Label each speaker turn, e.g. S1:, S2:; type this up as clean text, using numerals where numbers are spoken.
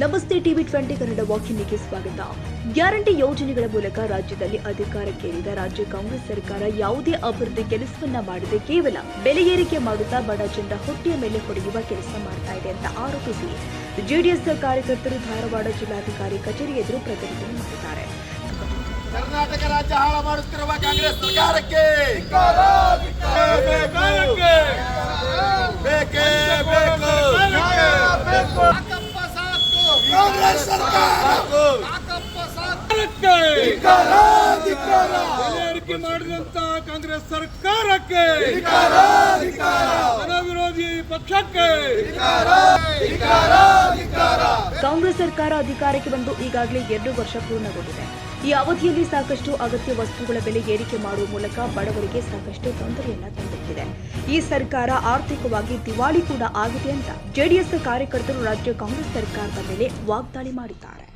S1: ನಮಸ್ತೆ ಟಿವಿ 20 ಕನ್ನಡ ವಾಹಿನಿಗೆ ಸ್ವಾಗತ. ಗ್ಯಾರಂಟಿ ಯೋಜನೆಗಳ ಮೂಲಕ ರಾಜ್ಯದಲ್ಲಿ ಅಧಿಕಾರಕ್ಕೇರಿದ ರಾಜ್ಯ ಕಾಂಗ್ರೆಸ್ ಸರ್ಕಾರ ಯಾವುದೇ ಅಭಿವೃದ್ಧಿ ಕೆಲಸವನ್ನ ಮಾಡದೆ ಕೇವಲ ಬೆಲೆ ಏರಿಕೆ ಮಾಡುತ್ತಾ ಬಡ ಜನರ ಹೊಟ್ಟೆಯ ಮೇಲೆ ಹೊಡೆಯುವ ಕೆಲಸ ಮಾಡ್ತಾ ಇದೆ ಅಂತ ಆರೋಪಿಸಿ ಜೆಡಿಎಸ್ ಕಾರ್ಯಕರ್ತರು ಧಾರವಾಡ ಜಿಲ್ಲಾಧಿಕಾರಿ ಕಚೇರಿ ಎದುರು ಪ್ರತಿಭಟನೆ ಮಾಡಿದ್ದಾರೆ.
S2: ಕರ್ನಾಟಕ ರಾಜ್ಯ ಹಾಳು ಮಾಡುತ್ತಿರುವ ಕಾಂಗ್ರೆಸ್ ಸರ್ಕಾರಕ್ಕೆ ಕಾಂಗ್ರೆಸ್
S3: ಏರಿಕೆ ಮಾಡಿದಂತ ಕಾಂಗ್ರೆಸ್ ಸರ್ಕಾರಕ್ಕೆ ಜನ ವಿರೋಧಿ ಪಕ್ಷಕ್ಕೆ
S1: ಕಾಂಗ್ರೆಸ್ ಸರ್ಕಾರ ಅಧಿಕಾರಕ್ಕೆ ಬಂದು ಈಗಾಗಲೇ 2 ವರ್ಷ ಪೂರ್ಣಗೊಂಡಿದೆ. ಈ ಅವಧಿಯಲ್ಲಿ ಸಾಕಷ್ಟು ಅಗತ್ಯ ವಸ್ತುಗಳ ಬೆಲೆ ಏರಿಕೆ ಮಾಡುವ ಮೂಲಕ ಬಡವರಿಗೆ ಸಾಕಷ್ಟು ತೊಂದರೆಯನ್ನ ತಂದೊಡ್ಡಿದೆ. ಈ ಸರ್ಕಾರ ಆರ್ಥಿಕವಾಗಿ ದಿವಾಳಿ ಕೂಡ ಆಗಿದೆ ಅಂತ ಜೆಡಿಎಸ್ ಕಾರ್ಯಕರ್ತರು ರಾಜ್ಯ ಕಾಂಗ್ರೆಸ್ ಸರ್ಕಾರದ ಮೇಲೆ ವಾಗ್ದಾಳಿ ಮಾಡಿದ್ದಾರೆ.